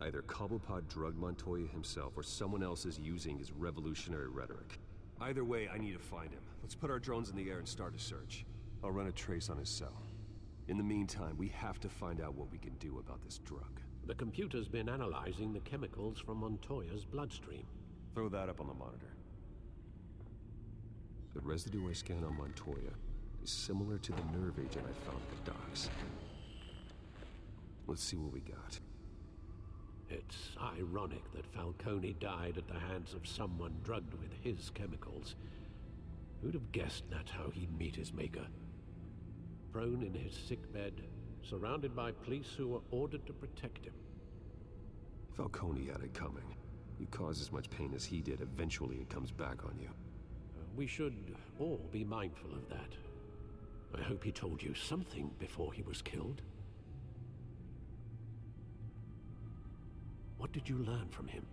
Either Cobblepot drugged Montoya himself or someone else is using his revolutionary rhetoric. Either way, I need to find him. Let's put our drones in the air and start a search. I'll run a trace on his cell. In the meantime, we have to find out what we can do about this drug. The computer's been analyzing the chemicals from Montoya's bloodstream. Throw that up on the monitor. The residue I scanned on Montoya is similar to the nerve agent I found at the docks. Let's see what we got. It's ironic that Falcone died at the hands of someone drugged with his chemicals. Who'd have guessed that's how he'd meet his maker? Prone in his sickbed, surrounded by police who were ordered to protect him. Falcone had it coming. You cause as much pain as he did, eventually it comes back on you. We should all be mindful of that. I hope he told you something before he was killed. What did you learn from him?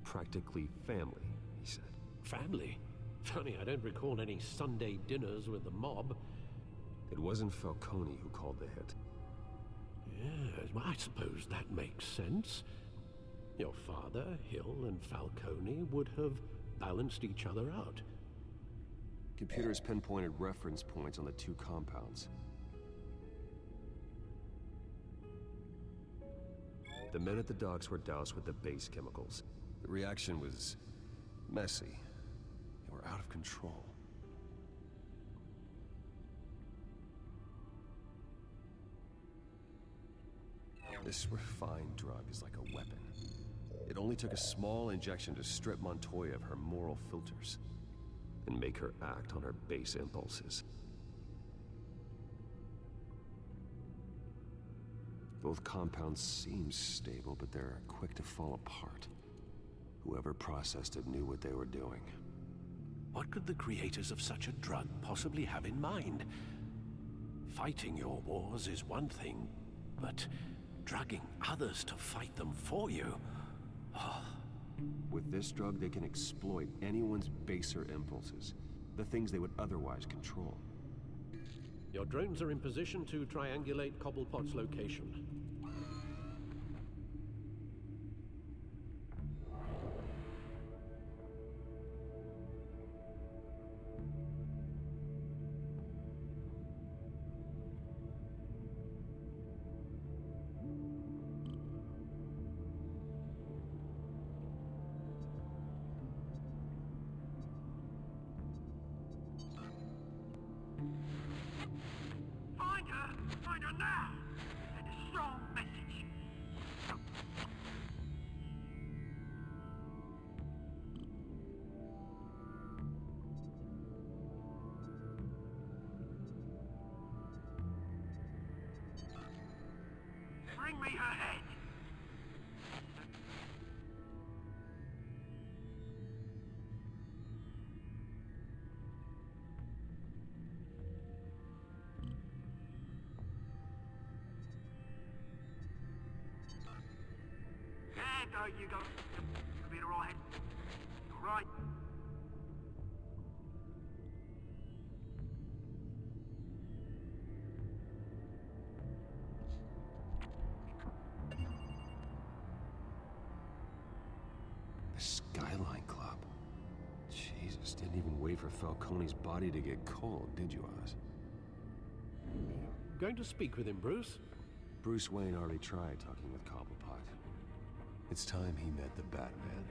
Practically family, he said. Family? Funny, I don't recall any Sunday dinners with the mob. It wasn't Falcone who called the hit. Yes, well, I suppose that makes sense. Your father, Hill, and Falcone would have balanced each other out. Computers pinpointed reference points on the two compounds. The men at the docks were doused with the base chemicals. The reaction was messy. They were out of control. This refined drug is like a weapon. It only took a small injection to strip Montoya of her moral filters and make her act on her base impulses. Both compounds seem stable, but they're quick to fall apart. Whoever processed it knew what they were doing. What could the creators of such a drug possibly have in mind? Fighting your wars is one thing, but drugging others to fight them for you? Oh. With this drug, they can exploit anyone's baser impulses, the things they would otherwise control. Your drones are in position to triangulate Cobblepot's location. Find her now! Send a strong message. Bring me her head. There you go. You'll be all right. All right. The Skyline Club. Jesus, didn't even wait for Falcone's body to get cold, did you, Oz? Going to speak with him, Bruce? Bruce Wayne already tried talking with Cobblepot. It's time he met the Batman.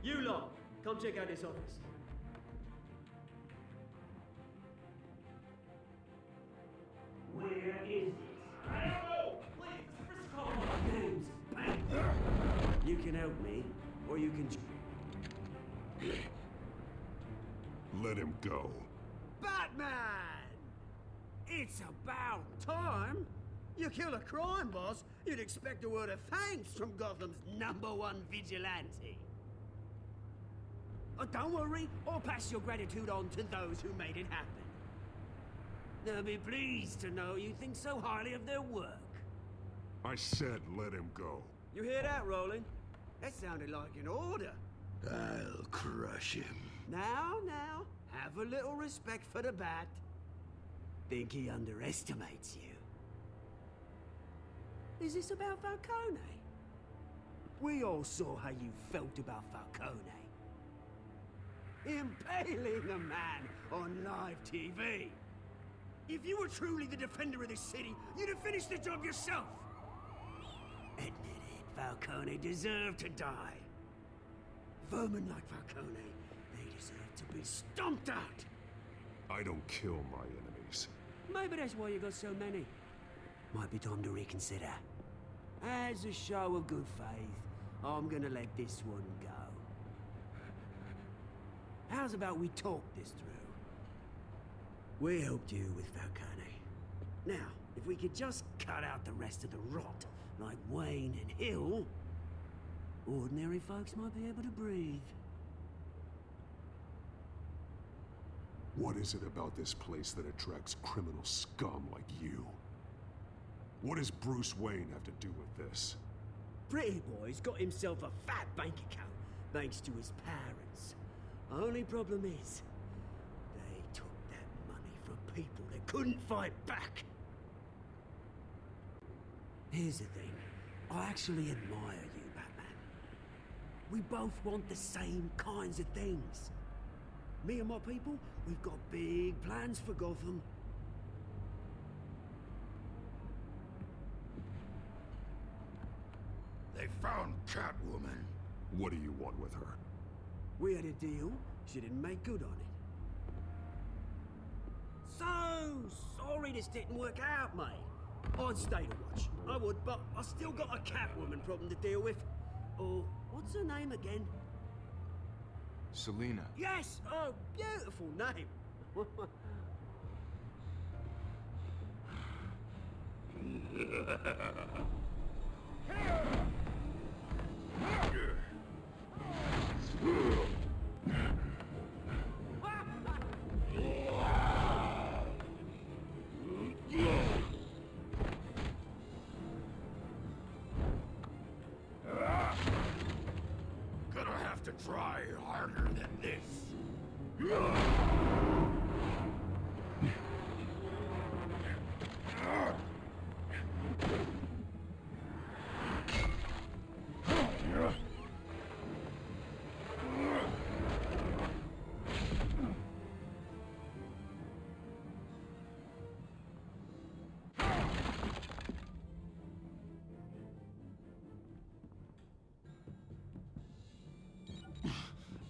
You lot, come check out this office. Where is this? I don't know! Please, just call my names. Bang! You can help me, or you can... Let him go. Batman! It's about time! You kill a crime boss, you'd expect a word of thanks from Gotham's #1 vigilante. Oh, don't worry, I'll pass your gratitude on to those who made it happen. They'll be pleased to know you think so highly of their work. I said let him go. You hear that, Roland? That sounded like an order. I'll crush him. Now, have a little respect for the Bat. Think he underestimates you. Is this about Falcone? We all saw how you felt about Falcone. Impaling a man on live TV. If you were truly the defender of this city, you'd have finished the job yourself. Admit it, Falcone deserved to die. Vermin like Falcone, they deserve to be stomped out. I don't kill my enemies. Maybe that's why you got so many. Might be time to reconsider. As a show of good faith, I'm gonna let this one go. How's about we talk this through? We helped you with Falcone. Now, if we could just cut out the rest of the rot, like Wayne and Hill, ordinary folks might be able to breathe. What is it about this place that attracts criminal scum like you? What does Bruce Wayne have to do with this? Pretty Boy's got himself a fat bank account, thanks to his parents. Only problem is, they took that money from people that couldn't fight back. Here's the thing, I actually admire you, Batman. We both want the same kinds of things. Me and my people, we've got big plans for Gotham. They found Catwoman. What do you want with her? We had a deal, she didn't make good on it. So sorry this didn't work out, mate. I'd stay to watch, I would, but I still got a Catwoman problem to deal with. Oh, what's her name again? Selina. Yes! Oh, beautiful name. Gonna have to try harder than this.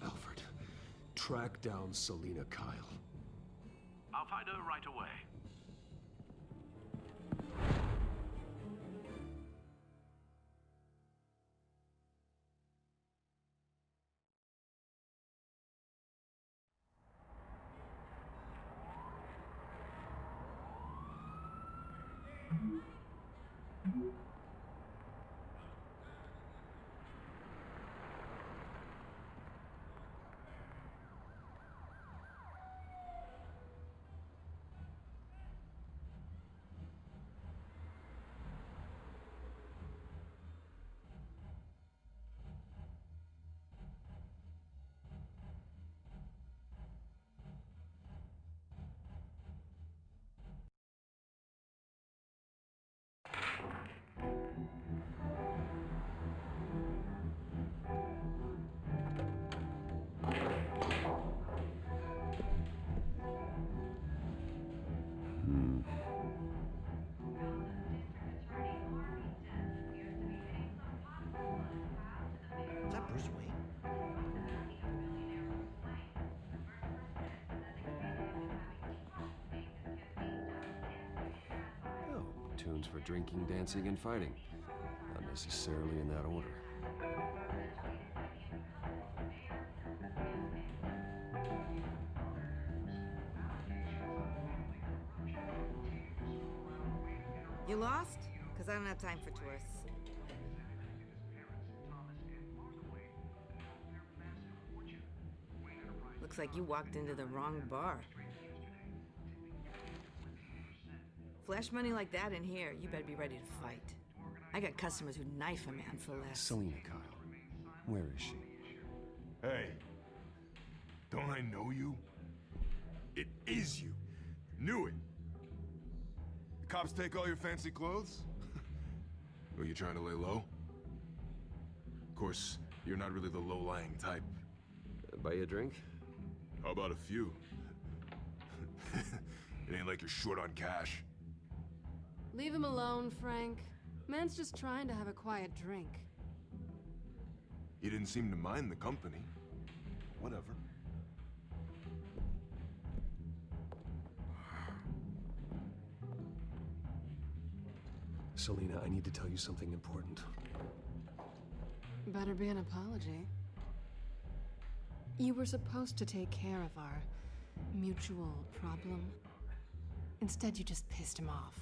Alfred, track down Selina Kyle. I'll find her right away. Is that Bruce Wayne? tunes for drinking, dancing, and fighting. Not necessarily in that order. You lost? Because I don't have time for tourists. Looks like you walked into the wrong bar. Flash money like that in here, you better be ready to fight. I got customers who'd knife a man for less. Selena Kyle. Where is she? Hey, don't I know you? It is you. Knew it. The cops take all your fancy clothes? Are you trying to lay low? Of course, you're not really the low-lying type. Buy you a drink? How about a few? It ain't like you're short on cash. Leave him alone, Frank. Man's just trying to have a quiet drink. He didn't seem to mind the company. Whatever. Selena, I need to tell you something important. Better be an apology. You were supposed to take care of our mutual problem. Instead, you just pissed him off.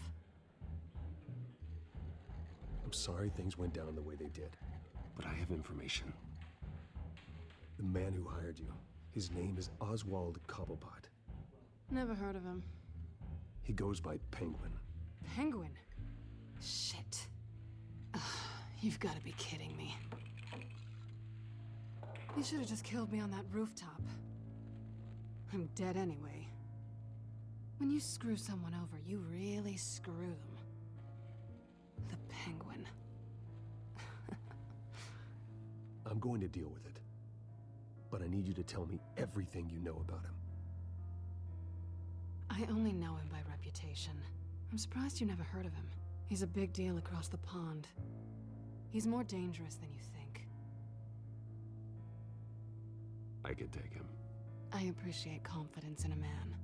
I'm sorry things went down the way they did, but I have information. The man who hired you, his name is Oswald Cobblepot. Never heard of him. He goes by Penguin. Penguin? Shit. Ugh, you've got to be kidding me. You should have just killed me on that rooftop. I'm dead anyway. When you screw someone over, you really screw them. The Penguin. I'm going to deal with it. But I need you to tell me everything you know about him. I only know him by reputation. I'm surprised you never heard of him. He's a big deal across the pond. He's more dangerous than you think. I could take him. I appreciate confidence in a man,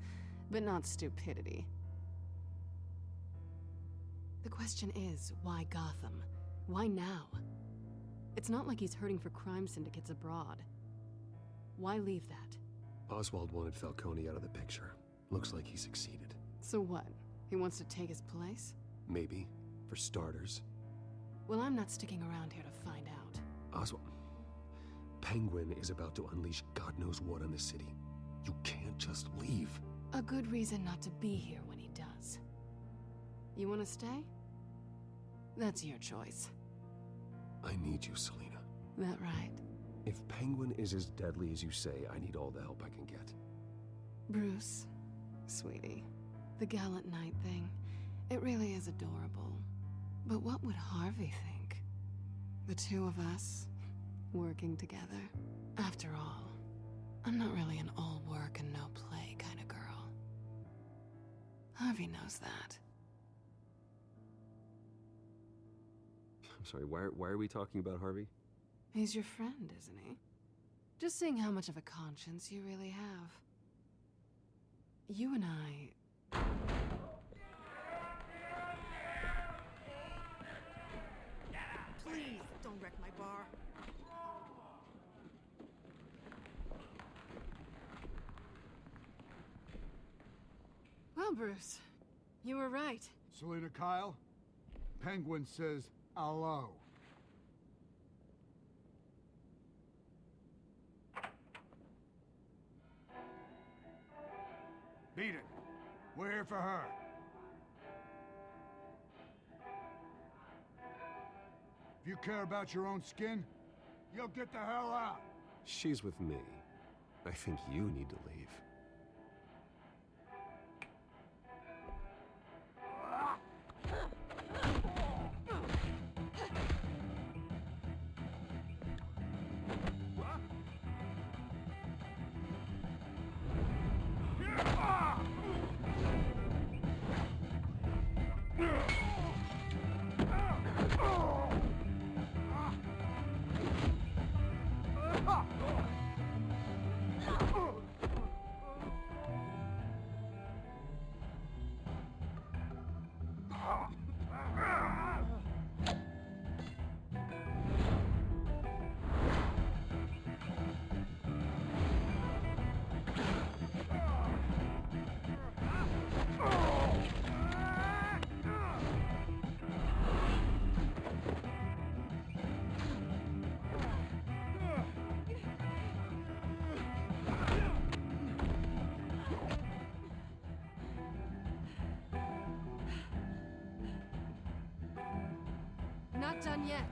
but not stupidity. The question is, why Gotham? Why now? It's not like he's hurting for crime syndicates abroad. Why leave that? Oswald wanted Falcone out of the picture. Looks like he succeeded. So what? He wants to take his place? Maybe. For starters. Well, I'm not sticking around here to find out. Oswald... Penguin is about to unleash God knows what on the city. You can't just leave. A good reason not to be here when he does. You want to stay? That's your choice. I need you, Selena. That right? If Penguin is as deadly as you say, I need all the help I can get. Bruce, sweetie, the gallant knight thing, it really is adorable. But what would Harvey think? The two of us, working together. After all, I'm not really an all work and no play kind of girl. Harvey knows that. I'm sorry, why are we talking about Harvey? He's your friend, isn't he? Just seeing how much of a conscience you really have. You and I... Please, don't wreck my bar. Well, Bruce, you were right. Selena Kyle, Penguin says hello. Beat it. We're here for her. If you care about your own skin, you'll get the hell out. She's with me. I think you need to leave. not done yet.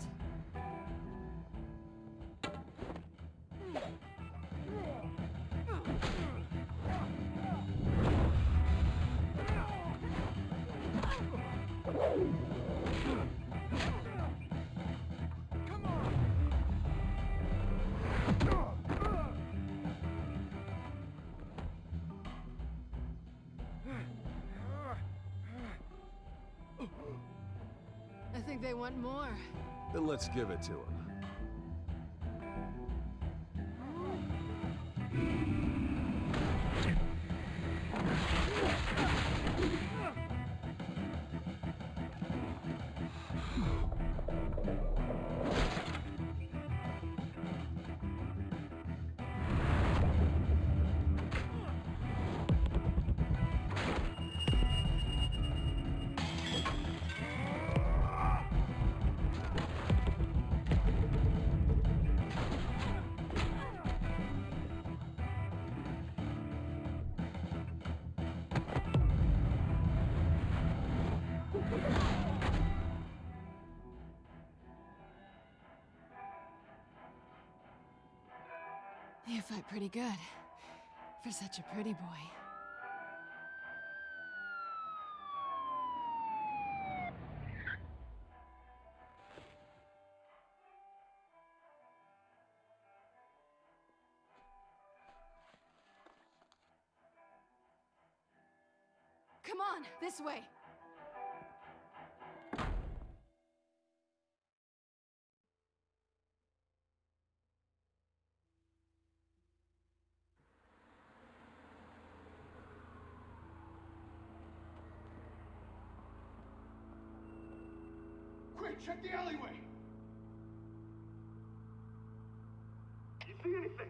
I think they want more. Then let's give it to him. You fight pretty good. For such a pretty boy. Come on, this way. Quick, check the alleyway! You see anything?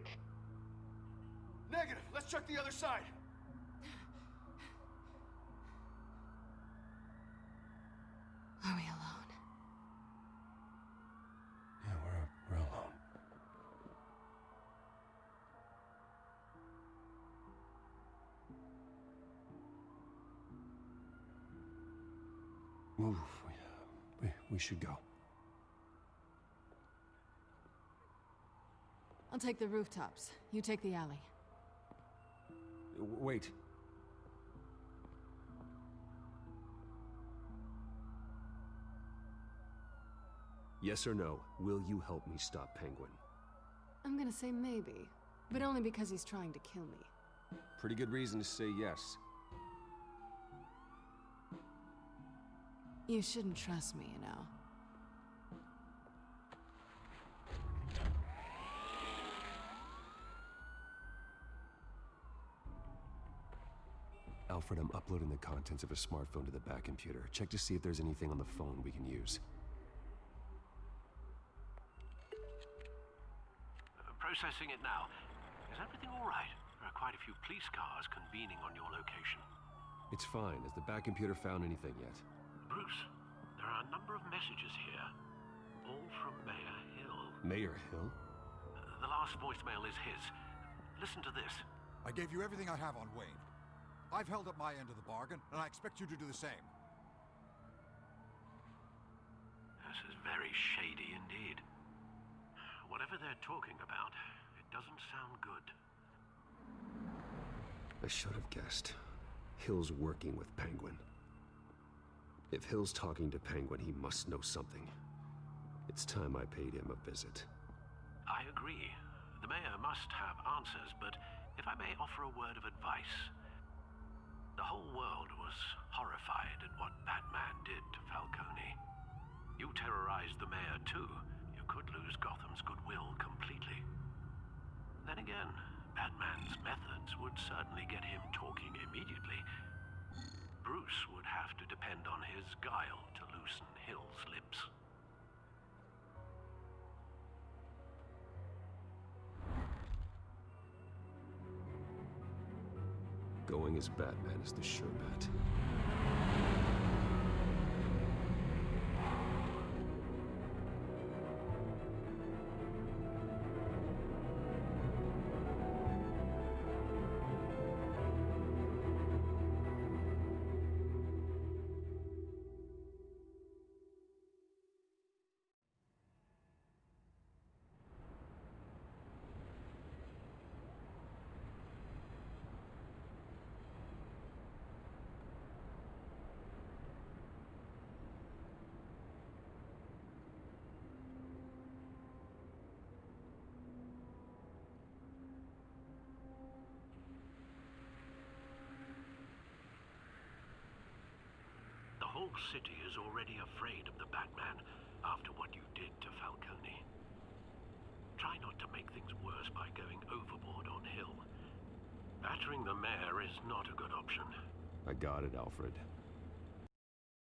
Negative. Let's check the other side. Are we alone? Yeah, we're alone. Move. We should go. I'll take the rooftops. You take the alley. Wait. Yes or no, will you help me stop Penguin? I'm gonna say maybe, but only because he's trying to kill me. Pretty good reason to say yes. You shouldn't trust me, you know. Alfred, I'm uploading the contents of a smartphone to the back computer. Check to see if there's anything on the phone we can use. Processing it now. Is everything all right? There are quite a few police cars convening on your location. It's fine. Has the back computer found anything yet? Bruce, there are a number of messages here. All from Mayor Hill. Mayor Hill? The last voicemail is his. Listen to this. I gave you everything I have on Wayne. I've held up my end of the bargain, and I expect you to do the same. This is very shady indeed. Whatever they're talking about, it doesn't sound good. I should have guessed. Hill's working with Penguin. If Hill's talking to Penguin, he must know something. It's time I paid him a visit. I agree. The mayor must have answers, but if I may offer a word of advice. The whole world was horrified at what Batman did to Falcone. You terrorized the mayor too. You could lose Gotham's goodwill completely. Then again, Batman's methods would certainly get him talking immediately. Bruce would have to depend on his guile to loosen Hill's lips. Going as Batman is the sure bet. city is already afraid of the Batman after what you did to Falcone. Try not to make things worse by going overboard on Hill. Battering the mayor is not a good option. I got it, Alfred.